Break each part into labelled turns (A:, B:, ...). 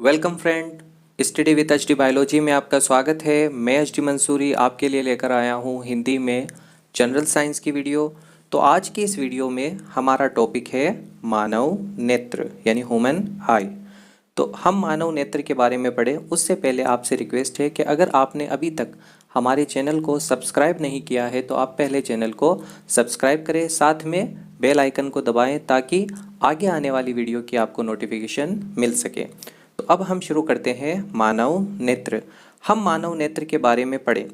A: Welcome friend, study with H D biology में आपका स्वागत है। मैं एच डी मंसूरी आपके लिए लेकर आया हूँ हिंदी में जनरल साइंस की वीडियो। तो आज की इस वीडियो में हमारा टॉपिक है मानव नेत्र यानी ह्यूमन आई। तो हम मानव नेत्र के बारे में पढ़ें उससे पहले आपसे रिक्वेस्ट है कि अगर आपने अभी तक हमारे चैनल को सब्सक्राइब नहीं किया है तो आप पहले चैनल को सब्सक्राइब करें, साथ में बेल आइकन को दबाएं ताकि आगे आने वाली वीडियो की आपको नोटिफिकेशन मिल सके। तो अब हम शुरू करते हैं मानव नेत्र। हम मानव नेत्र के बारे में पढ़ें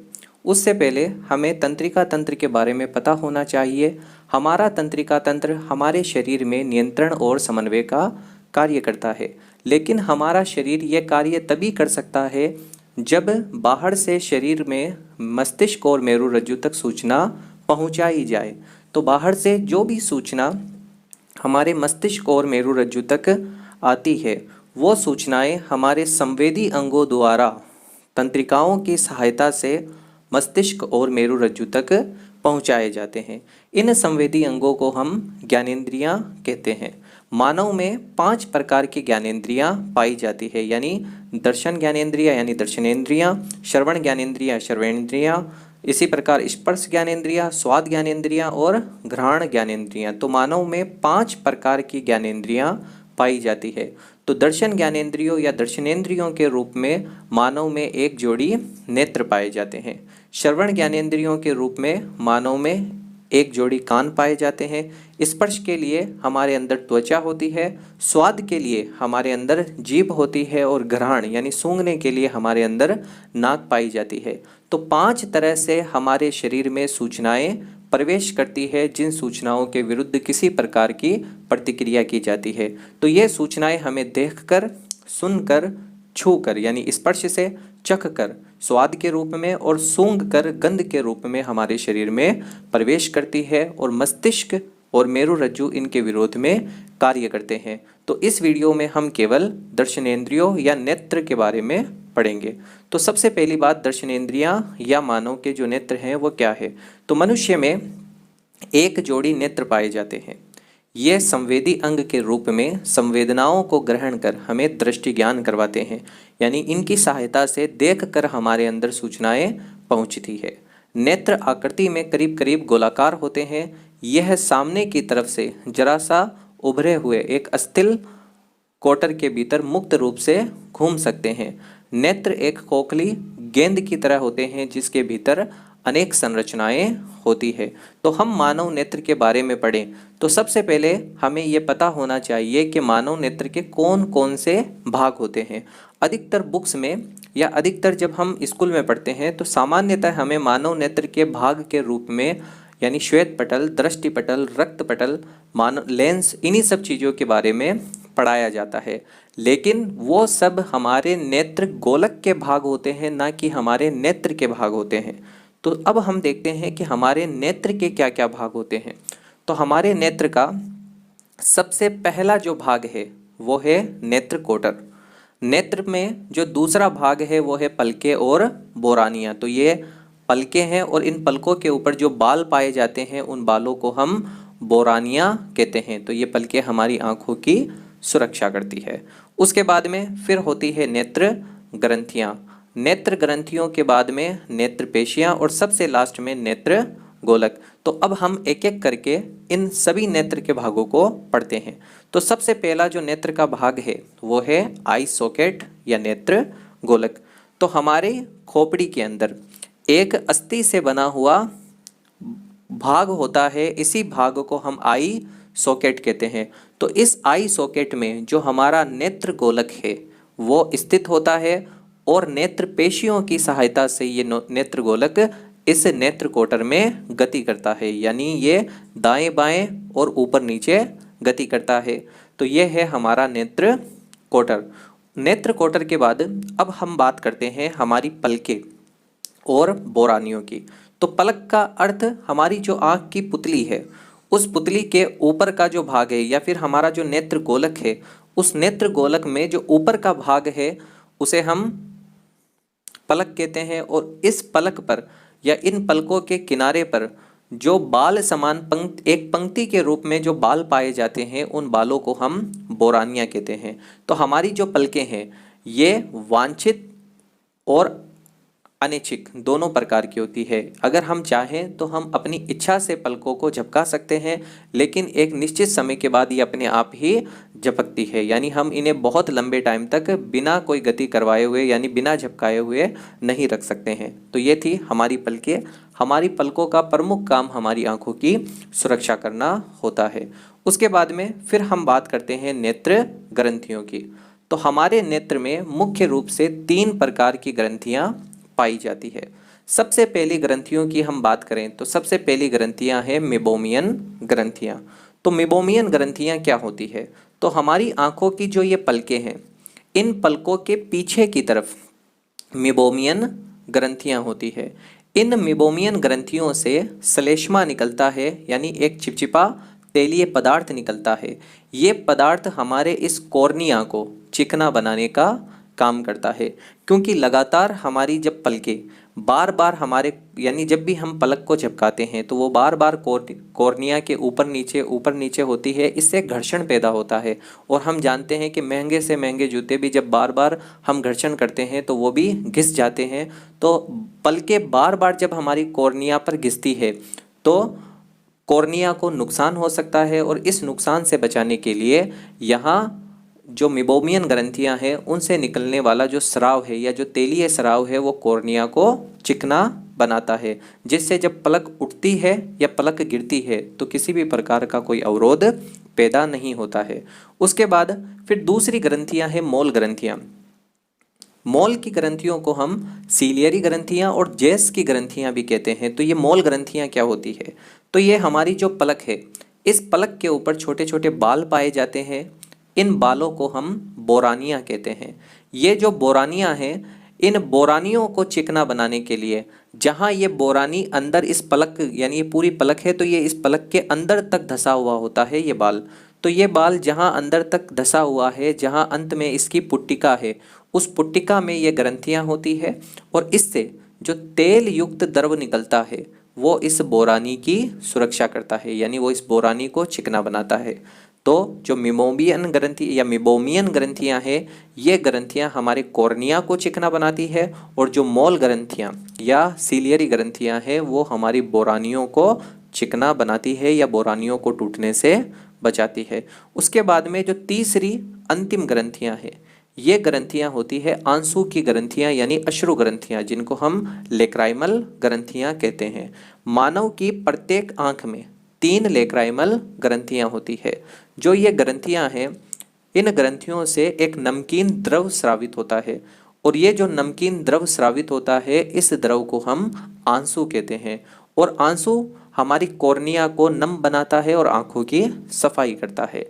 A: उससे पहले हमें तंत्रिका तंत्र के बारे में पता होना चाहिए। हमारा तंत्रिका तंत्र हमारे शरीर में नियंत्रण और समन्वय का कार्य करता है, लेकिन हमारा शरीर यह कार्य तभी कर सकता है जब बाहर से शरीर में मस्तिष्क और मेरुरज्जु तक सूचना पहुंचाई जाए। तो बाहर से जो भी सूचना हमारे मस्तिष्क और मेरुरज्जु तक आती है वो सूचनाएं हमारे संवेदी अंगों द्वारा तंत्रिकाओं की सहायता से मस्तिष्क और मेरुरज्जु तक पहुंचाए जाते हैं। इन संवेदी अंगों को हम ज्ञानेंद्रियां कहते हैं। मानव में 5 प्रकार की ज्ञानेंद्रियां पाई जाती है, यानी दर्शन ज्ञानेंद्रियां यानी दर्शनेंद्रियां, श्रवण ज्ञानेंद्रियां श्रवणेंद्रियां, इसी प्रकार स्पर्श ज्ञानेंद्रियां, स्वाद ज्ञानेंद्रियां और घ्राण ज्ञानेंद्रियां। तो मानव में 5 प्रकार की ज्ञानेंद्रियां पाई जाती है। तो दर्शन ज्ञानेंद्रियों या दर्शनेंद्रियों के रूप में मानव में एक जोड़ी नेत्र पाए जाते हैं। श्रवण ज्ञानेंद्रियों के रूप में मानव में एक जोड़ी कान पाए जाते हैं। स्पर्श के लिए हमारे अंदर त्वचा होती है, स्वाद के लिए हमारे अंदर जीभ होती है और घ्राण यानी सूंघने के लिए हमारे अंदर नाक पाई जाती है। तो 5 तरह से हमारे शरीर में सूचनाएं प्रवेश करती है, जिन सूचनाओं के विरुद्ध किसी प्रकार की प्रतिक्रिया की जाती है। तो ये सूचनाएं हमें देखकर, सुनकर, छूकर यानी स्पर्श से, चखकर स्वाद के रूप में और सूंघकर गंध के रूप में हमारे शरीर में प्रवेश करती है और मस्तिष्क और मेरुरज्जु इनके विरोध में कार्य करते हैं। तो इस वीडियो में हम केवल दर्शनेंद्रियों या नेत्र के बारे में पढ़ेंगे। तो सबसे पहली बात, दर्शनेंद्रियां या मानव के जो नेत्र हैं वो क्या है। तो मनुष्य में एक जोड़ी नेत्र पाए जाते हैं। ये संवेदी अंग के रूप में संवेदनाओं को ग्रहण कर हमें दृष्टि ज्ञान करवाते हैं, यानी इनकी सहायता से देखकर हमारे अंदर सूचनाएं पहुंचती है। नेत्र आकृति में करीब करीब गोलाकार होते हैं। यह सामने की तरफ से जरा सा उभरे हुए एक अस्थिल कोटर के भीतर मुक्त रूप से घूम सकते हैं। नेत्र एक खोखली गेंद की तरह होते हैं जिसके भीतर अनेक संरचनाएं होती है। तो हम मानव नेत्र के बारे में पढ़ें तो सबसे पहले हमें ये पता होना चाहिए कि मानव नेत्र के कौन कौन से भाग होते हैं। अधिकतर बुक्स में या अधिकतर जब हम स्कूल में पढ़ते हैं तो सामान्यतः हमें मानव नेत्र के भाग के रूप में यानी श्वेत पटल, दृष्टि पटल, रक्त पटल, मानव लेंस, इन्हीं सब चीज़ों के बारे में पढ़ाया जाता है। लेकिन वो सब हमारे नेत्र गोलक के भाग होते हैं, ना कि हमारे नेत्र के भाग होते हैं। तो अब हम देखते हैं कि हमारे नेत्र के क्या क्या भाग होते हैं। तो हमारे नेत्र का सबसे पहला जो भाग है वो है नेत्र कोटर। नेत्र में जो दूसरा भाग है वो है पलके और बोरानियाँ। तो ये पलके हैं और इन पलकों के ऊपर जो बाल पाए जाते हैं उन बालों को हम बोरानियाँ कहते हैं। तो ये पलके हमारी आँखों की सुरक्षा करती है। उसके बाद में फिर होती है नेत्र ग्रंथियाँ। नेत्र ग्रंथियों के बाद में नेत्र पेशियाँ और सबसे लास्ट में नेत्र गोलक। तो अब हम एक एक करके इन सभी नेत्र के भागों को पढ़ते हैं। तो सबसे पहला जो नेत्र का भाग है वो है आई सॉकेट या नेत्र गोलक। तो हमारे खोपड़ी के अंदर एक अस्थि से बना हुआ भाग होता है, इसी भाग को हम आई सॉकेट कहते हैं। तो इस आई सॉकेट में जो हमारा नेत्र गोलक है वो स्थित होता है और नेत्र पेशियों की सहायता से ये नेत्र गोलक इस नेत्र कोटर में गति करता है, यानी ये दाएं बाएं और ऊपर नीचे गति करता है। तो ये है हमारा नेत्र कोटर। नेत्र कोटर के बाद अब हम बात करते हैं हमारी पलके और बोरानियों की। तो पलक का अर्थ हमारी जो आँख की पुतली है, उस पुतली के ऊपर का जो भाग है या फिर हमारा जो नेत्र गोलक है, उस नेत्र गोलक में जो ऊपर का भाग है उसे हम पलक कहते हैं। और इस पलक पर या इन पलकों के किनारे पर जो बाल समान एक पंक्ति के रूप में जो बाल पाए जाते हैं उन बालों को हम बोरानियाँ कहते हैं। तो हमारी जो पलकें हैं ये वांछित और अनिच्छिक दोनों प्रकार की होती है। अगर हम चाहें तो हम अपनी इच्छा से पलकों को झपका सकते हैं, लेकिन एक निश्चित समय के बाद ये अपने आप ही झपकती है, यानी हम इन्हें बहुत लंबे टाइम तक बिना कोई गति करवाए हुए यानी बिना झपकाए हुए नहीं रख सकते हैं। तो ये थी हमारी पलकें। हमारी पलकों का प्रमुख काम हमारी आंखों की सुरक्षा करना होता है। उसके बाद में फिर हम बात करते हैं नेत्र ग्रंथियों की। तो हमारे नेत्र में मुख्य रूप से 3 प्रकार की ग्रंथियां पाई जाती है। सबसे पहली ग्रंथियों की हम बात करें तो सबसे पहली ग्रंथियां हैं मेबोमियन ग्रंथियां। तो मेबोमियन ग्रंथियां क्या होती है? तो हमारी आंखों की जो ये पलकें हैं, इन पलकों के पीछे की तरफ मेबोमियन ग्रंथियां होती है। इन मेबोमियन ग्रंथियों से श्लेष्मा निकलता है, यानी एक चिपचिपा तेलीय पदार्थ निकलता है। ये पदार्थ हमारे इस कॉर्निया को चिकना बनाने का काम करता है, क्योंकि लगातार हमारी जब पलकें बार बार हमारे यानी जब भी हम पलक को झपकाते हैं तो वो बार बार कॉर्निया के ऊपर नीचे होती है। इससे घर्षण पैदा होता है, और हम जानते हैं कि महंगे से महंगे जूते भी जब बार बार हम घर्षण करते हैं तो वो भी घिस जाते हैं। तो पलकें बार बार जब हमारी कॉर्निया पर घिसती है तो कॉर्निया को नुकसान हो सकता है, और इस नुकसान से बचाने के लिए यहाँ जो मेबोमियन ग्रंथियां हैं उनसे निकलने वाला जो स्राव है या जो तेलीय स्राव है वो कॉर्निया को चिकना बनाता है, जिससे जब पलक उठती है या पलक गिरती है तो किसी भी प्रकार का कोई अवरोध पैदा नहीं होता है। उसके बाद फिर दूसरी ग्रंथियां हैं मोल ग्रंथियां। मोल की ग्रंथियों को हम सीलियरी ग्रंथियां और जेस की ग्रंथियां भी कहते हैं। तो ये मोल ग्रंथियां क्या होती है? तो ये हमारी जो पलक है, इस पलक के ऊपर छोटे छोटे बाल पाए जाते हैं। इन बालों को हम बोरानियां कहते हैं। ये जो बोरानियां हैं, इन बोरानियों को चिकना बनाने के लिए जहाँ ये बोरानी अंदर इस पलक यानी ये पूरी पलक है तो ये इस पलक के अंदर तक धंसा हुआ होता है ये बाल। तो ये बाल जहाँ अंदर तक धंसा हुआ है, जहाँ अंत में इसकी पुट्टिका है, उस पुट्टिका में ये ग्रंथियाँ होती है, और इससे जो तेल युक्त द्रव निकलता है वो इस बोरानी की सुरक्षा करता है, यानी वो इस बोरानी को चिकना बनाता है। तो जो मेबोमियन ग्रंथि या मेबोमियन ग्रंथियां हैं, ये ग्रंथियां हमारे कॉर्निया को चिकना बनाती है, और जो मोल ग्रंथियां या सीलियरी ग्रंथियां हैं वो हमारी बोरानियों को चिकना बनाती है या बोरानियों को टूटने से बचाती है। उसके बाद में जो तीसरी अंतिम ग्रंथियां हैं, ये ग्रंथियां होती है आंसू की ग्रंथियां यानी अश्रु ग्रंथियां, जिनको हम लेक्राइमल ग्रंथियां कहते हैं। मानव की प्रत्येक आंख में 3 लेक्राइमल ग्रंथियां होती है। जो ये ग्रंथियां हैं, इन ग्रंथियों से एक नमकीन द्रव स्रावित होता है, और ये जो नमकीन द्रव स्रावित होता है इस द्रव को हम आंसू कहते हैं। और आंसू हमारी कॉर्निया को नम बनाता है और आंखों की सफाई करता है।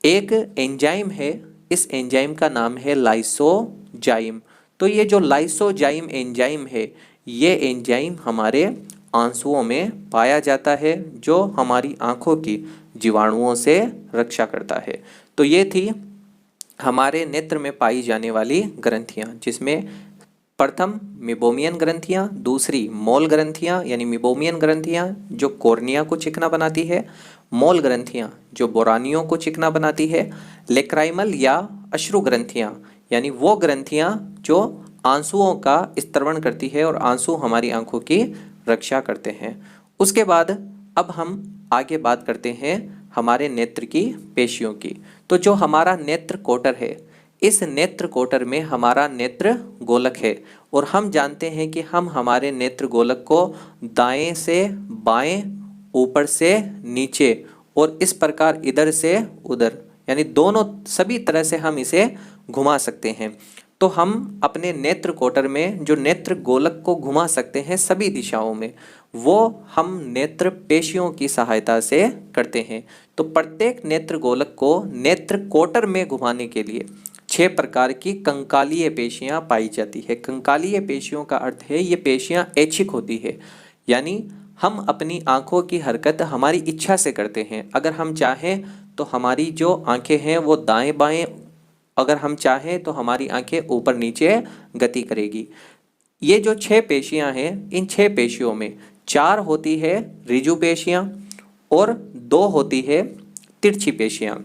A: एक एंजाइम है, इस एंजाइम का नाम है लाइसोजाइम। तो ये जो लाइसोजाइम एंजाइम है, ये एंजाइम हमारे आंसुओं में पाया जाता है, जो हमारी आंखों की जीवाणुओं से रक्षा करता है। तो ये थी हमारे नेत्र में पाई जाने वाली ग्रंथियां, जिसमें प्रथम मेबोमियन ग्रंथियां, दूसरी मोल ग्रंथियां यानी मेबोमियन ग्रंथियां जो कॉर्निया को चिकना बनाती है, मोल ग्रंथियां जो बोरानियों को चिकना बनाती है, लेक्राइमल या अश्रु ग्रंथियां यानी वो ग्रंथियां जो आंसुओं का स्त्रवण करती है और आंसू हमारी आंखों की रक्षा करते हैं। उसके बाद अब हम आगे बात करते हैं हमारे नेत्र की पेशियों की। तो जो हमारा नेत्र कोटर है, इस नेत्र कोटर में हमारा नेत्र गोलक है, और हम जानते हैं कि हम हमारे नेत्र गोलक को दाएं से बाएं, ऊपर से नीचे और इस प्रकार इधर से उधर यानी दोनों सभी तरह से हम इसे घुमा सकते हैं। तो हम अपने नेत्र कोटर में जो नेत्र गोलक को घुमा सकते हैं सभी दिशाओं में, वो हम नेत्र पेशियों की सहायता से करते हैं। तो प्रत्येक नेत्र गोलक को नेत्र कोटर में घुमाने के लिए 6 प्रकार की कंकालीय पेशियां पाई जाती है। कंकालीय पेशियों का अर्थ है ये पेशियां ऐच्छिक होती है, यानी हम अपनी आंखों की हरकत हमारी इच्छा से करते हैं। अगर हम चाहें तो हमारी जो आंखें हैं वो दाएं बाएं, अगर हम चाहें तो हमारी आंखें ऊपर नीचे गति करेगी। ये जो 6 पेशियां हैं, इन 6 पेशियों में 4 होती है ऋजु पेशियां और 2 होती है तिरछी पेशियां।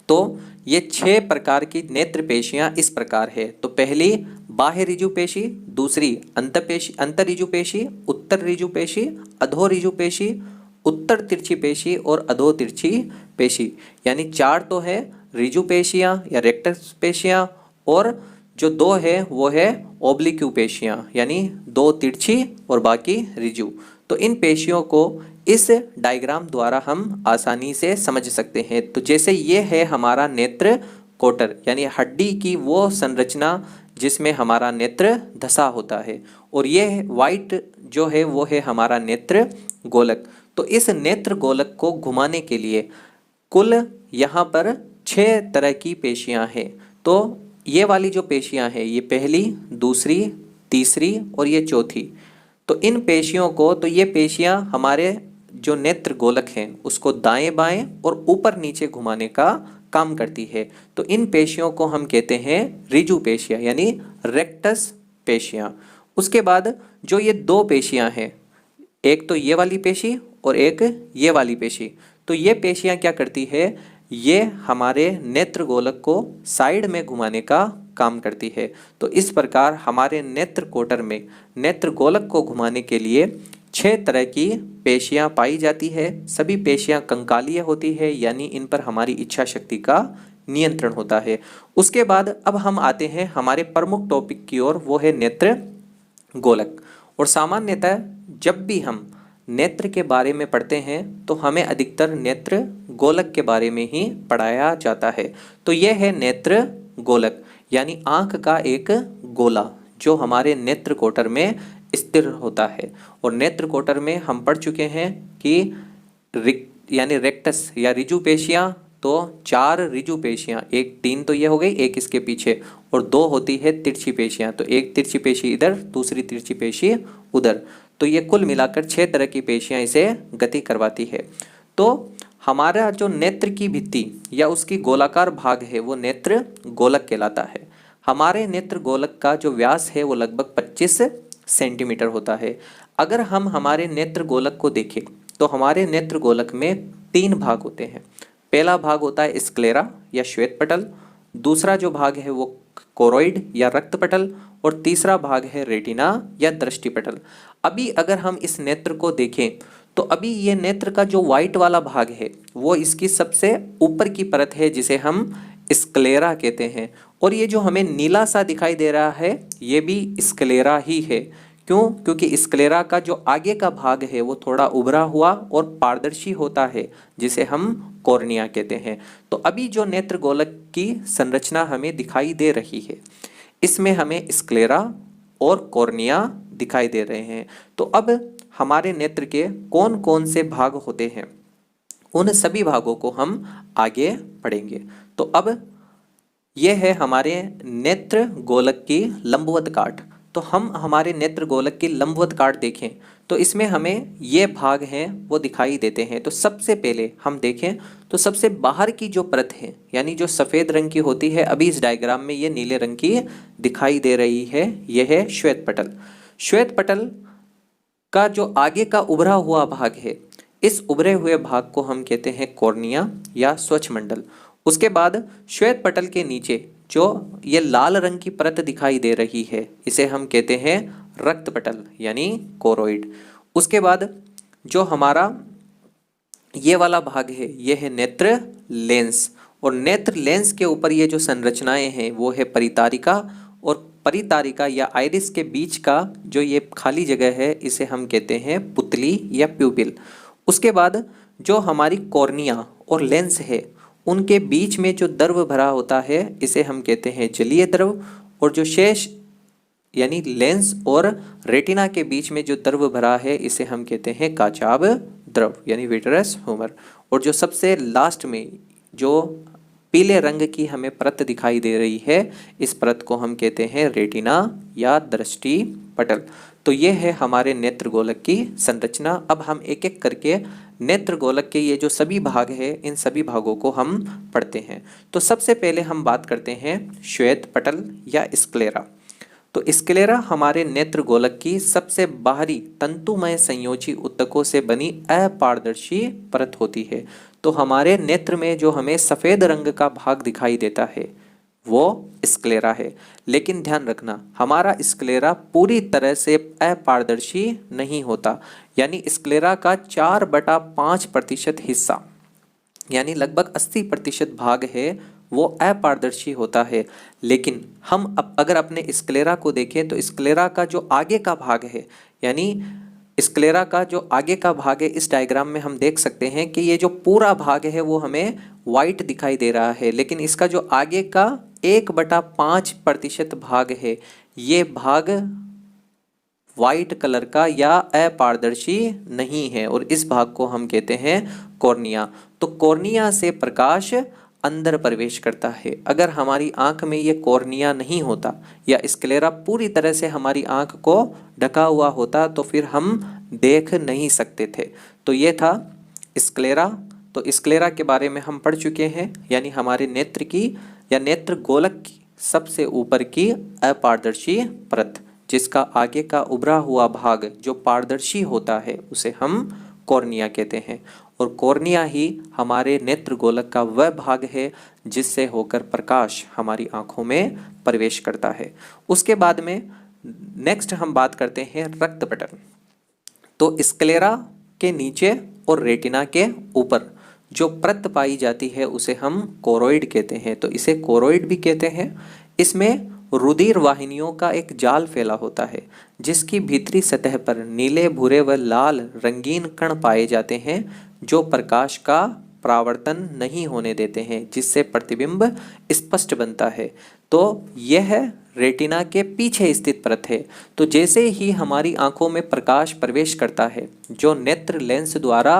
A: तो ये 6 प्रकार की नेत्र पेशियां इस प्रकार है। तो पहली बाह्य ऋजु पेशी, दूसरी अंतर ऋजु पेशी, उत्तर ऋजु पेशी, अधो ऋजु पेशी, उत्तर तिरछी पेशी और अधो तिरछी पेशी। यानी 4 तो है ऋजु पेशियां या रेक्टस पेशियां, और जो 2 है वो है ओब्लिक्यू पेशियां, यानी 2 तिरछी और बाकी ऋजु। तो इन पेशियों को इस डायग्राम द्वारा हम आसानी से समझ सकते हैं। तो जैसे ये है हमारा नेत्र कोटर, यानी हड्डी की वो संरचना जिसमें हमारा नेत्र धसा होता है, और ये वाइट जो है वो है हमारा नेत्र गोलक। तो इस नेत्र गोलक को घुमाने के लिए कुल यहाँ पर 6 तरह की पेशियां हैं। तो ये वाली जो पेशियां हैं, ये पहली, दूसरी, तीसरी और ये चौथी। तो इन पेशियों को, तो ये पेशियां हमारे जो नेत्र गोलक हैं उसको दाएं बाएं और ऊपर नीचे घुमाने का काम करती है। तो इन पेशियों को हम कहते हैं ऋजु पेशियां, यानी रेक्टस पेशियां। उसके बाद जो ये 2 पेशियां हैं, एक तो ये वाली पेशी और एक ये वाली पेशी, तो ये पेशियां क्या करती है, ये हमारे नेत्र गोलक को साइड में घुमाने का काम करती है। तो इस प्रकार हमारे नेत्र कोटर में नेत्र गोलक को घुमाने के लिए 6 तरह की पेशियां पाई जाती है। सभी पेशियां कंकालीय होती है, यानी इन पर हमारी इच्छा शक्ति का नियंत्रण होता है। उसके बाद अब हम आते हैं हमारे प्रमुख टॉपिक की ओर, वो है नेत्र गोलक। और सामान्यतः जब भी हम नेत्र के बारे में पढ़ते हैं तो हमें अधिकतर नेत्र गोलक के बारे में ही पढ़ाया जाता है। तो यह है नेत्र गोलक, यानी आँख का एक गोला जो हमारे नेत्र कोटर में स्थिर होता है। और नेत्र कोटर में हम पढ़ चुके हैं कि यानी रेक्टस या ऋजु पेशियां, तो 4 ऋजु पेशियां, एक 3 तो ये हो गई, एक इसके पीछे, और 2 होती है तिरछी पेशियां। तो एक तिरछी पेशी इधर, दूसरी तिरछी पेशी उधर। तो ये कुल मिलाकर 6 तरह की पेशियां इसे गति करवाती है। तो हमारा जो नेत्र की भित्ति या उसकी गोलाकार भाग है वो नेत्र गोलक कहलाता है। हमारे नेत्र गोलक का जो व्यास है वो लगभग 25 सेंटीमीटर होता है। अगर हम हमारे नेत्र गोलक को देखें तो हमारे नेत्र गोलक में 3 भाग होते हैं। पहला भाग होता है स्क्लेरा या श्वेत पटल, दूसरा जो भाग है वो कोरोइड या रक्त पटल, और तीसरा भाग है रेटिना या दृष्टि पटल। अभी अगर हम इस नेत्र को देखें तो अभी ये नेत्र का जो वाइट वाला भाग है वो इसकी सबसे ऊपर की परत है जिसे हम स्क्लेरा कहते हैं, और ये जो हमें नीला सा दिखाई दे रहा है ये भी स्क्लेरा ही है। क्यों? क्योंकि स्क्लेरा का जो आगे का भाग है वो थोड़ा उभरा हुआ और पारदर्शी होता है जिसे हम कॉर्निया कहते हैं। तो अभी जो नेत्र गोलक की संरचना हमें दिखाई दे रही है इसमें हमें स्क्लेरा और कॉर्निया दिखाई दे रहे हैं। तो अब हमारे नेत्र के कौन कौन से भाग होते हैं उन सभी भागों को हम आगे पढ़ेंगे। तो अब यह है हमारे नेत्र गोलक की लंबवत काट। तो हम हमारे नेत्र गोलक की लंबवत काट देखें तो इसमें हमें ये भाग हैं वो दिखाई देते हैं। तो सबसे पहले हम देखें तो सबसे बाहर की जो परत है यानी जो सफ़ेद रंग की होती है, अभी इस डायग्राम में ये नीले रंग की दिखाई दे रही है, यह है श्वेत पटल। श्वेत पटल का जो आगे का उभरा हुआ भाग है, इस उभरे हुए भाग को हम कहते हैं कॉर्निया या स्वच्छ मंडल। उसके बाद श्वेत पटल के नीचे जो ये लाल रंग की परत दिखाई दे रही है इसे हम कहते हैं रक्त पटल यानी कोरोइड। उसके बाद जो हमारा ये वाला भाग है ये है नेत्र लेंस, और नेत्र लेंस के ऊपर ये जो संरचनाएं हैं वो है परितारिका, और परितारिका या आइरिस के बीच का जो ये खाली जगह है इसे हम कहते हैं पुतली या प्यूपिल। उसके बाद जो हमारी कॉर्निया और लेंस है उनके बीच में जो द्रव भरा होता है इसे हम कहते हैं जलीय द्रव, और जो शेष यानी लेंस और रेटिना के बीच में जो द्रव भरा है इसे हम कहते हैं काचाभ द्रव यानी विट्रस ह्यूमर। और जो सबसे लास्ट में जो पीले रंग की हमें परत दिखाई दे रही है इस परत को हम कहते हैं रेटिना या दृष्टि पटल। तो ये है हमारे नेत्र गोलक की संरचना। अब हम एक एक करके नेत्र गोलक के ये जो सभी भाग है इन सभी भागों को हम पढ़ते हैं। तो सबसे पहले हम बात करते हैं श्वेत पटल या स्क्लेरा। तो स्क्लेरा हमारे नेत्र गोलक की सबसे बाहरी तंतुमय संयोजी ऊतकों से बनी अपारदर्शी परत होती है। तो हमारे नेत्र में जो हमें सफ़ेद रंग का भाग दिखाई देता है वो स्क्लेरा है। लेकिन ध्यान रखना, हमारा स्क्लेरा पूरी तरह से अपारदर्शी नहीं होता, यानी स्क्लेरा का 4/5% हिस्सा यानी लगभग 80% भाग है वो अपारदर्शी होता है। लेकिन हम अगर अपने स्क्लेरा को देखें तो स्क्लेरा का जो आगे का भाग है, यानी स्क्लेरा का जो आगे का भाग है, इस डायग्राम में हम देख सकते हैं कि ये जो पूरा भाग है वो हमें वाइट दिखाई दे रहा है, लेकिन इसका जो आगे का 1/5% भाग है ये भाग वाइट कलर का या अपारदर्शी नहीं है, और इस भाग को हम कहते हैं कॉर्निया। तो कॉर्निया से प्रकाश अंदर प्रवेश करता है। अगर हमारी आंख में ये कॉर्निया नहीं होता या स्क्लेरा पूरी तरह से हमारी आंख को ढका हुआ होता तो फिर हम देख नहीं सकते थे। तो ये था स्क्लेरा। तो स्क्लेरा के बारे में हम पढ़ चुके हैं, यानी हमारे नेत्र की या नेत्र गोलक की सबसे ऊपर की अपारदर्शी परत, जिसका आगे का उभरा हुआ भाग जो पारदर्शी होता है उसे हम कॉर्निया कहते हैं। और कॉर्निया ही हमारे नेत्र गोलक का वह भाग है जिससे होकर प्रकाश हमारी आंखों में प्रवेश करता है। उसके बाद में नेक्स्ट हम बात करते हैं रक्त पटल। तो स्क्लेरा के नीचे और रेटिना के ऊपर जो परत पाई जाती है उसे हम कोरोइड कहते हैं। तो इसे कोरोइड भी कहते हैं। इसमें रुधिर वाहिनियों का एक जाल फैला होता है जिसकी भीतरी सतह पर नीले, भूरे व लाल रंगीन कण पाए जाते हैं जो प्रकाश का परावर्तन नहीं होने देते हैं, जिससे प्रतिबिंब स्पष्ट बनता है। तो यह रेटिना के पीछे स्थित परत है। तो जैसे ही हमारी आंखों में प्रकाश प्रवेश करता है जो नेत्र लेंस द्वारा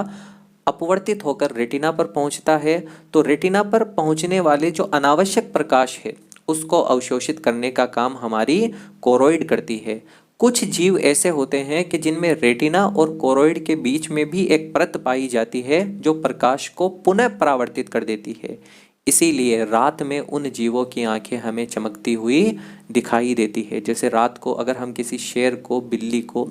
A: अपवर्तित होकर रेटिना पर पहुंचता है, तो रेटिना पर पहुंचने वाले जो अनावश्यक प्रकाश है उसको अवशोषित करने का काम हमारी कोरोइड करती है। कुछ जीव ऐसे होते हैं कि जिनमें रेटिना और कोरोइड के बीच में भी एक परत पाई जाती है जो प्रकाश को पुनः परावर्तित कर देती है। इसीलिए रात में उन जीवों की आंखें हमें चमकती हुई दिखाई देती है। जैसे रात को अगर हम किसी शेर को, बिल्ली को,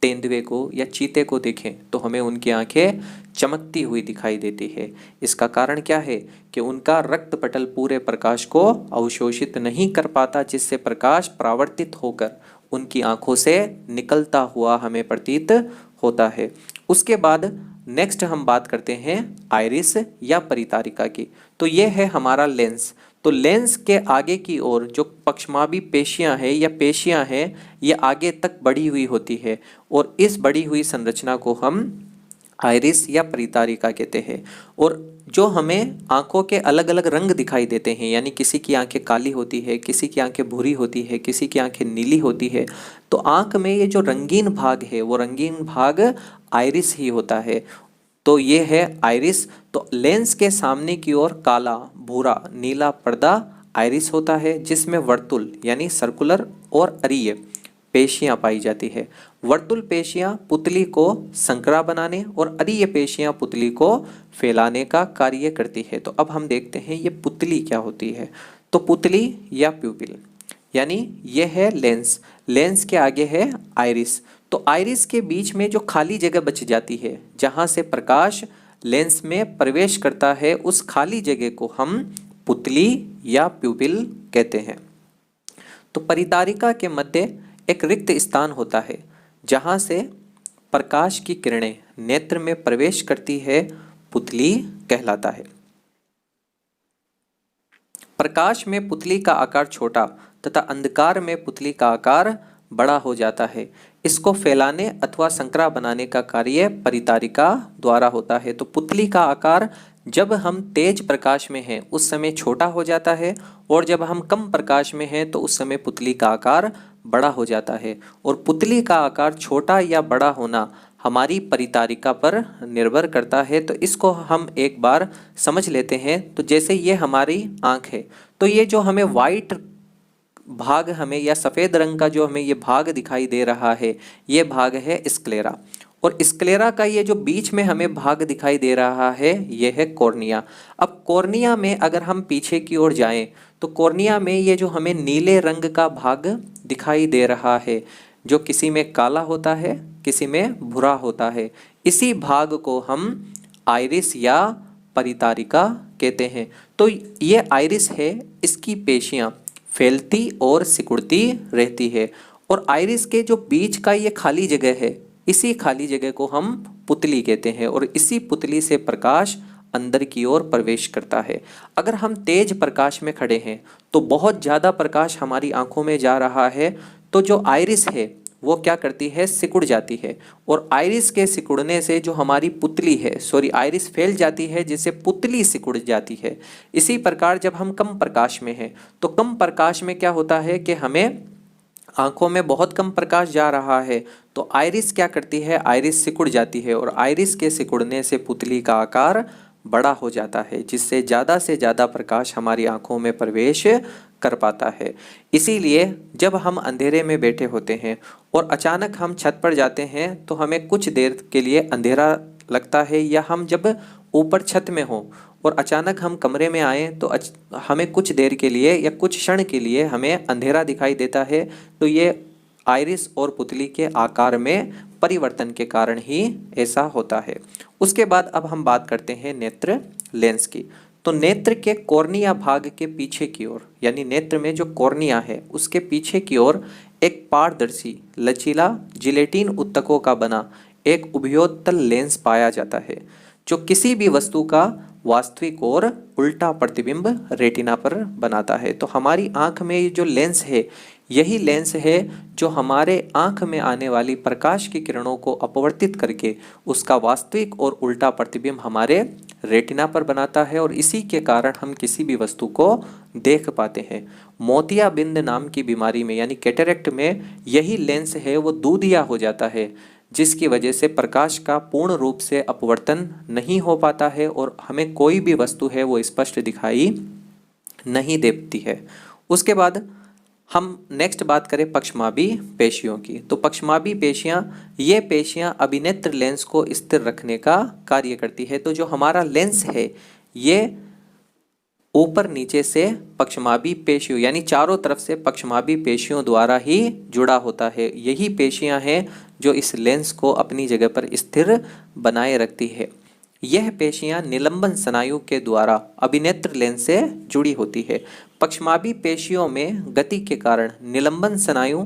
A: तेंदुए को या चीते को देखें तो हमें उनकी आंखें चमकती हुई दिखाई देती है। इसका कारण क्या है कि उनका रक्त पटल पूरे प्रकाश को अवशोषित नहीं कर पाता, जिससे प्रकाश परावर्तित होकर उनकी आंखों से निकलता हुआ हमें प्रतीत होता है। उसके बाद नेक्स्ट हम बात करते हैं आइरिस या परितारिका की। तो ये है हमारा लेंस। तो लेंस के आगे की ओर जो पक्षमाभी पेशियां हैं या पेशियां हैं ये आगे तक बढ़ी हुई होती है, और इस बढ़ी हुई संरचना को हम आइरिस या परितारिका कहते हैं। और जो हमें आंखों के अलग अलग रंग दिखाई देते हैं, यानी किसी की आंखें काली होती है, किसी की आंखें भूरी होती है, किसी की आंखें नीली होती है, तो आंख में ये जो रंगीन भाग है वो रंगीन भाग आइरिस ही होता है। तो ये है आइरिस। तो लेंस के सामने की ओर काला, भूरा, नीला पर्दा आइरिस होता है, जिसमें वर्तुल यानी सर्कुलर और अरीय पेशियां पाई जाती है। वर्तुल पेशियां पुतली को संकरा बनाने और अरीय पेशियां पुतली को फैलाने का कार्य करती है। तो अब हम देखते हैं ये पुतली क्या होती है। तो पुतली या प्यूपिल यानी यह है लेंस। लेंस के आगे है आइरिस। तो आइरिस के बीच में जो खाली जगह बच जाती है जहाँ से प्रकाश लेंस में प्रवेश करता है, उस खाली जगह को हम पुतली या प्यूपिल कहते हैं। तो परितारिका के मध्य एक रिक्त स्थान होता है जहाँ से प्रकाश की किरणें नेत्र में प्रवेश करती है, पुतली कहलाता है। प्रकाश में पुतली का आकार छोटा तथा अंधकार में पुतली का आकार बड़ा हो जाता है। इसको फैलाने अथवा संकरा बनाने का कार्य परितारिका द्वारा होता है। तो पुतली का आकार जब हम तेज प्रकाश में हैं उस समय छोटा हो जाता है, और जब हम कम प्रकाश में हैं तो उस समय पुतली का आकार बड़ा हो जाता है। और पुतली का आकार छोटा या बड़ा होना हमारी परितारिका पर निर्भर करता है। तो इसको हम एक बार समझ लेते हैं। तो जैसे ये हमारी आँख है, तो ये जो हमें वाइट भाग हमें या सफ़ेद रंग का जो हमें ये भाग दिखाई दे रहा है ये भाग है स्क्लेरा, और स्क्लेरा का ये जो बीच में हमें भाग दिखाई दे रहा है ये है कॉर्निया। अब कॉर्निया में अगर हम पीछे की ओर जाएं तो कॉर्निया में ये जो हमें नीले रंग का भाग दिखाई दे रहा है जो किसी में काला होता है, किसी में भूरा होता है, इसी भाग को हम आइरिस या परितारिका कहते हैं। तो ये आइरिस है, इसकी पेशियां फैलती और सिकुड़ती रहती है, और आइरिस के जो बीच का ये खाली जगह है, इसी खाली जगह को हम पुतली कहते हैं, और इसी पुतली से प्रकाश अंदर की ओर प्रवेश करता है। अगर हम तेज प्रकाश में खड़े हैं तो बहुत ज़्यादा प्रकाश हमारी आंखों में जा रहा है, तो जो आइरिस है वो क्या करती है, सिकुड़ जाती है, और आइरिस के सिकुड़ने से जो हमारी पुतली है, सॉरी, आइरिस फैल जाती है जिससे पुतली सिकुड़ जाती है। इसी प्रकार जब हम कम प्रकाश में हैं तो कम प्रकाश में क्या होता है कि हमें आंखों में बहुत कम प्रकाश जा रहा है, तो आइरिस क्या करती है, आइरिस सिकुड़ जाती है, और आइरिस के सिकुड़ने से पुतली का आकार बड़ा हो जाता है, जिससे ज़्यादा से ज़्यादा प्रकाश हमारी आंखों में प्रवेश कर पाता है। इसीलिए जब हम अंधेरे में बैठे होते हैं और अचानक हम छत पर जाते हैं तो हमें कुछ देर के लिए अंधेरा लगता है, या हम जब ऊपर छत में हों और अचानक हम कमरे में आए तो हमें कुछ देर के लिए या कुछ क्षण के लिए हमें अंधेरा दिखाई देता है, तो ये आइरिस और पुतली के आकार में परिवर्तन के कारण ही ऐसा होता है। उसके बाद अब हम बात करते हैं नेत्र लेंस की। तो नेत्र के कॉर्निया भाग के पीछे की ओर, यानी नेत्र में जो कॉर्निया है उसके पीछे की ओर एक पारदर्शी लचीला जिलेटिन उत्तकों का बना एक उभयोत्तल लेंस पाया जाता है, जो किसी भी वस्तु का वास्तविक और उल्टा प्रतिबिंब रेटिना पर बनाता है। तो हमारी आंख में ये जो लेंस है, यही लेंस है जो हमारे आंख में आने वाली प्रकाश की किरणों को अपवर्तित करके उसका वास्तविक और उल्टा प्रतिबिंब हमारे रेटिना पर बनाता है, और इसी के कारण हम किसी भी वस्तु को देख पाते हैं। मोतियाबिंद नाम की बीमारी में यानी कैटरेक्ट में यही लेंस है वो दूधिया हो जाता है, जिसकी वजह से प्रकाश का पूर्ण रूप से अपवर्तन नहीं हो पाता है और हमें कोई भी वस्तु है वो स्पष्ट दिखाई नहीं देती है। उसके बाद हम नेक्स्ट बात करें पक्षमाभी पेशियों की। तो पक्षमाभी पेशियां, ये पेशियां अभिनेत्र लेंस को स्थिर रखने का कार्य करती है। तो जो हमारा लेंस है ये ऊपर नीचे से पक्षमाभी पेशियों यानी चारों तरफ से पक्षमाभी पेशियों द्वारा ही जुड़ा होता है। यही पेशियां हैं जो इस लेंस को अपनी जगह पर स्थिर बनाए रखती है। यह पेशियां निलंबन स्नायु के द्वारा अभिनेत्र लेंस से जुड़ी होती है। पक्षमाभी पेशियों में गति के कारण निलंबन स्नायु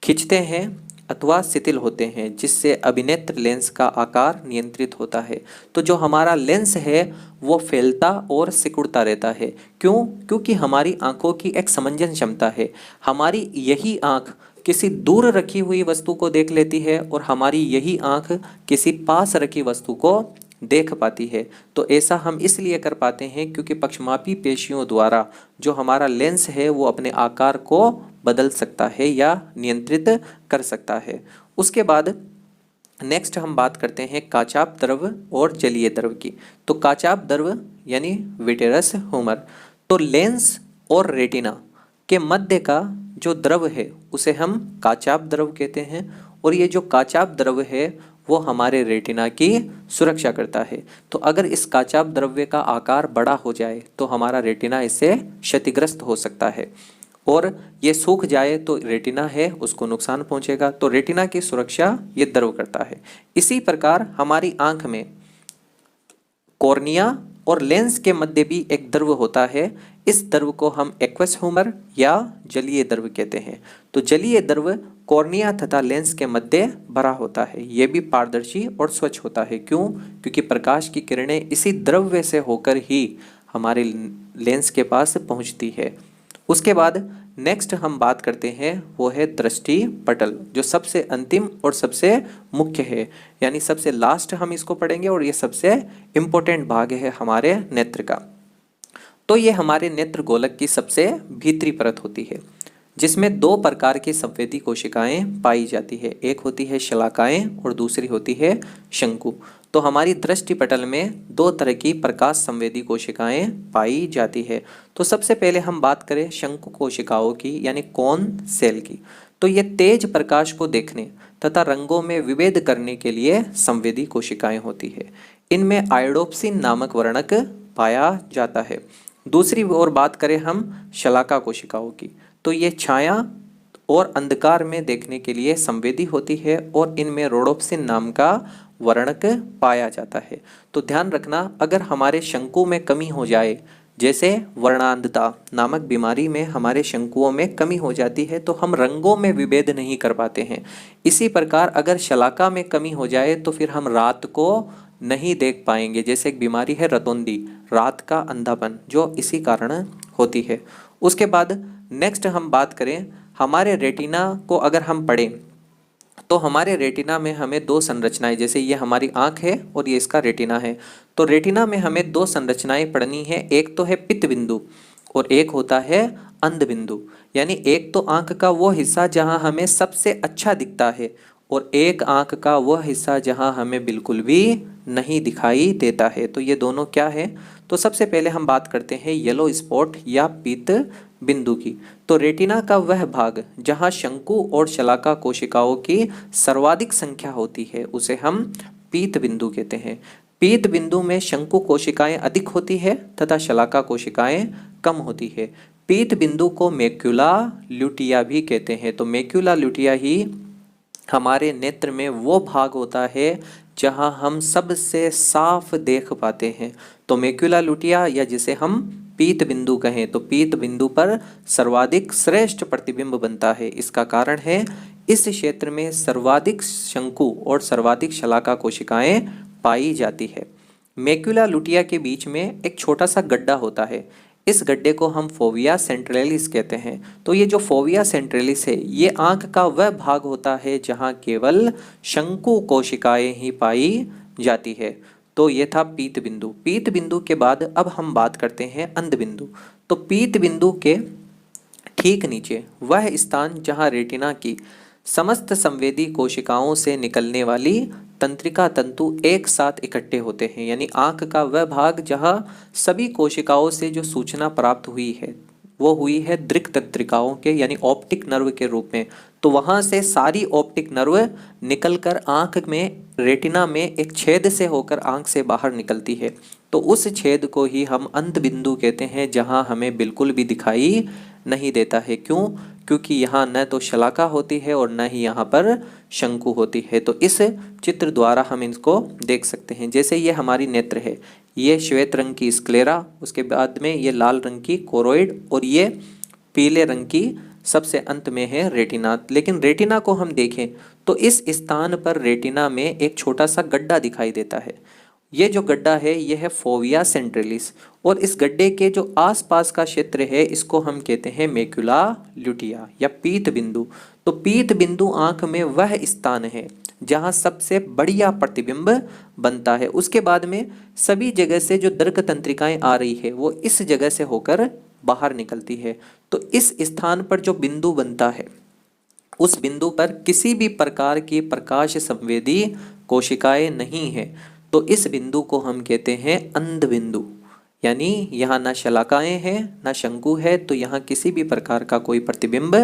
A: खिंचते हैं अथवा शिथिल होते हैं, जिससे अभिनेत्र लेंस का आकार नियंत्रित होता है। तो जो हमारा लेंस है वो फैलता और सिकुड़ता रहता है। क्यों? क्योंकि हमारी आंखों की एक समंजन क्षमता है। हमारी यही आंख किसी दूर रखी हुई वस्तु को देख लेती है और हमारी यही आंख किसी पास रखी वस्तु को देख पाती है। तो ऐसा हम इसलिए कर पाते हैं क्योंकि पक्षमापी पेशियों द्वारा जो हमारा लेंस है वो अपने आकार को बदल सकता है या नियंत्रित कर सकता है। उसके बाद नेक्स्ट हम बात करते हैं काचाप द्रव और जलीय द्रव की। तो काचाप द्रव यानी विटेरस ह्यूमर, तो लेंस और रेटिना के मध्य का जो द्रव है उसे हम काचाप द्रव कहते हैं, और ये जो काचाप द्रव है वो हमारे रेटिना की सुरक्षा करता है। तो अगर इस काचाप द्रव्य का आकार बड़ा हो जाए तो हमारा रेटिना इससे क्षतिग्रस्त हो सकता है, और ये सूख जाए तो रेटिना है उसको नुकसान पहुंचेगा। तो रेटिना की सुरक्षा ये द्रव करता है। इसी प्रकार हमारी आंख में कॉर्निया और लेंस के मध्य भी एक द्रव होता है। इस द्रव को हम एक्वस ह्यूमर या जलीय द्रव कहते हैं। तो जलीय द्रव कॉर्निया तथा लेंस के मध्य भरा होता है। यह भी पारदर्शी और स्वच्छ होता है। क्यों? क्योंकि प्रकाश की किरणें इसी द्रव्य से होकर ही हमारे लेंस के पास पहुंचती है। उसके बाद नेक्स्ट हम बात करते हैं वो है दृष्टि पटल, जो सबसे अंतिम और सबसे मुख्य है, यानी सबसे लास्ट हम इसको पढ़ेंगे और ये सबसे इम्पोर्टेंट भाग है हमारे नेत्र का। तो ये हमारे नेत्र गोलक की सबसे भीतरी परत होती है, जिसमें दो प्रकार की संवेदी कोशिकाएं पाई जाती है। एक होती है शलाकाएं और दूसरी होती है शंकु। तो हमारी दृष्टि पटल में दो तरह की प्रकाश संवेदी कोशिकाएं पाई जाती है। तो सबसे पहले हम बात करें शंकु कोशिकाओं की यानी कोन सेल की। तो ये तेज प्रकाश को देखने तथा रंगों में विभेद करने के लिए संवेदी कोशिकाएं होती है। इनमें आयोडोप्सिन नामक वर्णक पाया जाता है। दूसरी ओर बात करें हम शलाका कोशिकाओं की, तो ये छाया और अंधकार में देखने के लिए संवेदी होती है और इनमें रोडोप्सिन नाम का वर्णक पाया जाता है। तो ध्यान रखना, अगर हमारे शंकु में कमी हो जाए, जैसे वर्णांधता नामक बीमारी में हमारे शंकुओं में कमी हो जाती है तो हम रंगों में विभेद नहीं कर पाते हैं। इसी प्रकार अगर शलाका में कमी हो जाए तो फिर हम रात को नहीं देख पाएंगे। जैसे एक बीमारी है रतौंधी, रात का अंधापन, जो इसी कारण होती है। उसके बाद नेक्स्ट हम बात करें, हमारे रेटिना को अगर हम पढ़ें तो हमारे रेटिना में हमें दो संरचनाएं, जैसे ये हमारी आंख है और ये इसका रेटिना है, तो रेटिना में हमें दो संरचनाएं पढ़नी है। एक तो है पित्त बिंदु और एक होता है अंध बिंदु। यानी एक तो आंख का वो हिस्सा जहां हमें सबसे अच्छा दिखता है और एक आंख का वह हिस्सा जहां हमें बिल्कुल भी नहीं दिखाई देता है। तो ये दोनों क्या है? तो सबसे पहले हम बात करते हैं येलो स्पॉट या पीत बिंदु की। तो रेटिना का वह भाग जहां शंकु और शलाका कोशिकाओं की सर्वाधिक संख्या होती है उसे हम पीत बिंदु कहते हैं। पीत बिंदु में शंकु कोशिकाएं अधिक होती है तथा शलाका कोशिकाएं कम होती है। पीत बिंदु को मैक्युला ल्यूटिया भी कहते हैं। तो मैक्युला ल्यूटिया ही हमारे नेत्र में वो भाग होता है जहां हम सबसे साफ देख पाते हैं। तो मैक्युला ल्यूटिया या जिसे हम पीत बिंदु कहें, तो पीत बिंदु पर सर्वाधिक श्रेष्ठ प्रतिबिंब बनता है। इसका कारण है इस क्षेत्र में सर्वाधिक शंकु और सर्वाधिक शलाका कोशिकाएं पाई जाती है। मैक्युला ल्यूटिया के बीच में एक छोटा सा गड्ढा होता है, इस गड्ढे को हम फोविया सेंट्रलिस कहते हैं। तो ये जो फोविया सेंट्रलिस है ये आंख का वह भाग होता है जहां केवल शंकु कोशिकाएं ही पाई जाती है। तो ये था पीत बिंदु। पीत बिंदु के बाद अब हम बात करते हैं अंध बिंदु। तो पीत बिंदु के ठीक नीचे वह स्थान जहां रेटिना की समस्त संवेदी कोशिकाओं से निकलने वाली तंत्रिका तंतु एक साथ इकट्ठे होते हैं। यानी आंख का वह भाग जहां सभी कोशिकाओं से जो सूचना प्राप्त हुई है वो हुई है दृक् तंत्रिकाओं के यानी ऑप्टिक नर्व के रूप में। तो वहां से सारी ऑप्टिक नर्व निकलकर आंख में रेटिना में एक छेद से होकर आंख से बाहर निकलती है। तो उस छेद को ही हम अंध बिंदु कहते हैं जहां हमें बिल्कुल भी दिखाई नहीं देता है। क्यों? क्योंकि यहाँ न तो शलाका होती है और न ही यहाँ पर शंकु होती है। तो इस चित्र द्वारा हम इसको देख सकते हैं। जैसे ये हमारी नेत्र है, ये श्वेत रंग की स्क्लेरा, उसके बाद में ये लाल रंग की कोरोइड और ये पीले रंग की सबसे अंत में है रेटिना। लेकिन रेटिना को हम देखें तो इस स्थान पर रेटिना में एक छोटा सा गड्ढा दिखाई देता है। ये जो गड्ढा है ये है फोविया सेंट्रलिस और इस गड्ढे के जो आसपास का क्षेत्र है इसको हम कहते हैं मैक्युला ल्यूटिया या पीत बिंदु। तो पीत बिंदु आंख में वह स्थान है जहां सबसे बढ़िया प्रतिबिंब बनता है। उसके बाद में सभी जगह से जो दर्क तंत्रिकाएं आ रही है वो इस जगह से होकर बाहर निकलती है। तो इस स्थान पर जो बिंदु बनता है उस बिंदु पर किसी भी प्रकार की प्रकाश संवेदी कोशिकाएं नहीं है। तो इस बिंदु को हम कहते हैं अंध बिंदु। यानी यहाँ ना शलाकाएं हैं ना शंकु है, तो यहाँ किसी भी प्रकार का कोई प्रतिबिंब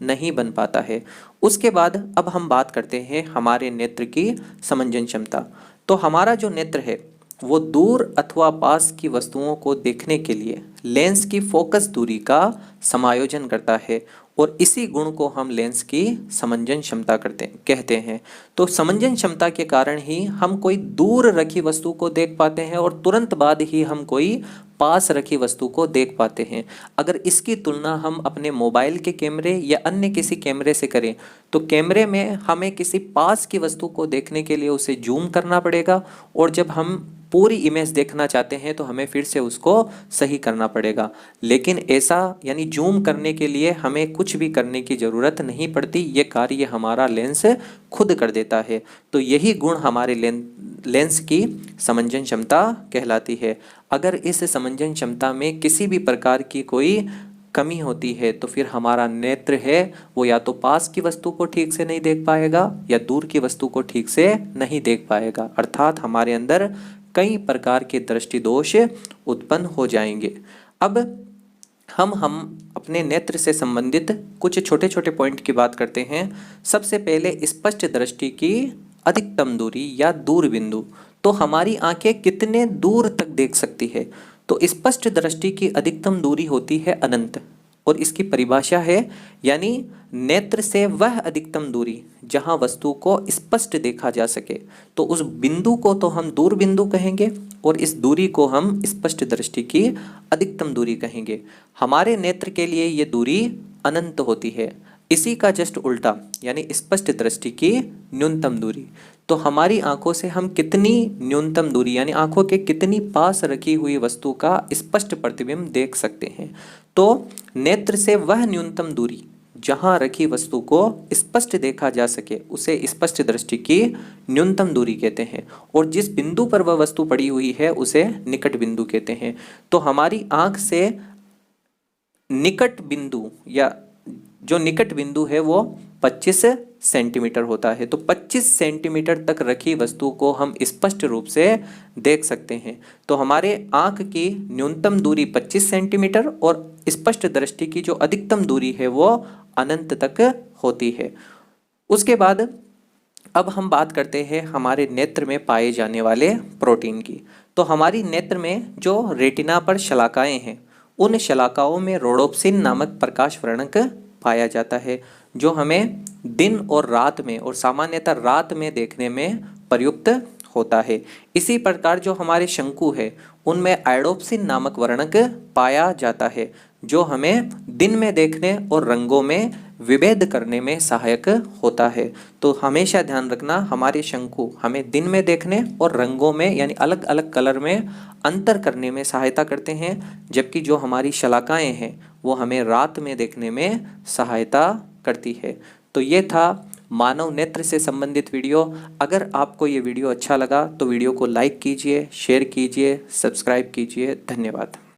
A: नहीं बन पाता है। उसके बाद अब हम बात करते हैं हमारे नेत्र की समंजन क्षमता। तो हमारा जो नेत्र है वो दूर अथवा पास की वस्तुओं को देखने के लिए लेंस की फोकस दूरी का समायोजन करता है और इसी गुण को हम लेंस की समंजन क्षमता कहते हैं। तो समंजन क्षमता के कारण ही हम कोई दूर रखी वस्तु को देख पाते हैं और तुरंत बाद ही हम कोई पास रखी वस्तु को देख पाते हैं। अगर इसकी तुलना हम अपने मोबाइल के कैमरे या अन्य किसी कैमरे से करें तो कैमरे में हमें किसी पास की वस्तु को देखने के लिए उसे जूम करना पड़ेगा और जब हम पूरी इमेज देखना चाहते हैं तो हमें फिर से उसको सही करना पड़ेगा। लेकिन ऐसा यानी जूम करने के लिए हमें कुछ भी करने की ज़रूरत नहीं पड़ती, ये कार्य हमारा लेंस खुद कर देता है। तो यही गुण हमारे लेंस की समंजन क्षमता कहलाती है। अगर इस समंजन क्षमता में किसी भी प्रकार की कोई कमी होती है तो फिर हमारा नेत्र है वो या तो पास की वस्तु को ठीक से नहीं देख पाएगा या दूर की वस्तु को ठीक से नहीं देख पाएगा, अर्थात हमारे अंदर कई प्रकार के दृष्टि दोष उत्पन्न हो जाएंगे। अब हम अपने नेत्र से संबंधित कुछ छोटे छोटे पॉइंट की बात करते हैं। सबसे पहले स्पष्ट दृष्टि की अधिकतम दूरी या दूर बिंदु। तो हमारी आंखें कितने दूर तक देख सकती है? तो स्पष्ट दृष्टि की अधिकतम दूरी होती है अनंत और इसकी परिभाषा है यानी नेत्र से वह अधिकतम दूरी जहां वस्तु को स्पष्ट देखा जा सके। तो उस बिंदु को तो हम दूर बिंदु कहेंगे और इस दूरी को हम स्पष्ट दृष्टि की अधिकतम दूरी कहेंगे। हमारे नेत्र के लिए ये दूरी अनंत होती है। इसी का जस्ट उल्टा यानी स्पष्ट दृष्टि की न्यूनतम दूरी। तो हमारी आंखों से हम कितनी न्यूनतम दूरी यानी आंखों के कितनी पास रखी हुई वस्तु का स्पष्ट प्रतिबिंब देख सकते हैं। तो नेत्र से वह न्यूनतम दूरी जहां रखी वस्तु को स्पष्ट देखा जा सके उसे स्पष्ट दृष्टि की न्यूनतम दूरी कहते हैं। और जिस बिंदु पर वह वस्तु पड़ी हुई है उसे निकट बिंदु कहते हैं। तो हमारी आंख से निकट बिंदु या जो निकट बिंदु है वो 25 सेंटीमीटर होता है। तो 25 सेंटीमीटर तक रखी वस्तु को हम स्पष्ट रूप से देख सकते हैं। तो हमारे आंख की न्यूनतम दूरी 25 सेंटीमीटर और स्पष्ट दृष्टि की जो अधिकतम दूरी है वो अनंत तक होती है। उसके बाद अब हम बात करते हैं हमारे नेत्र में पाए जाने वाले प्रोटीन की। तो हमारी नेत्र में जो रेटिना पर शलाकाएं हैं उन शलाकाओं में रोडोप्सिन नामक प्रकाश वर्णक पाया जाता है जो हमें दिन और रात में और सामान्यतः रात में देखने में प्रयुक्त होता है। इसी प्रकार जो हमारे शंकु है उनमें आयोडोप्सिन नामक वर्णक पाया जाता है जो हमें दिन में देखने और रंगों में विभेद करने में सहायक होता है। तो हमेशा ध्यान रखना हमारे शंकु हमें दिन में देखने और रंगों में यानी अलग अलग कलर में अंतर करने में सहायता करते हैं, जबकि जो हमारी शलाकाएं हैं वो हमें रात में देखने में सहायता करती है। तो ये था मानव नेत्र से संबंधित वीडियो। अगर आपको ये वीडियो अच्छा लगा तो वीडियो को लाइक कीजिए, शेयर कीजिए, सब्सक्राइब कीजिए। धन्यवाद।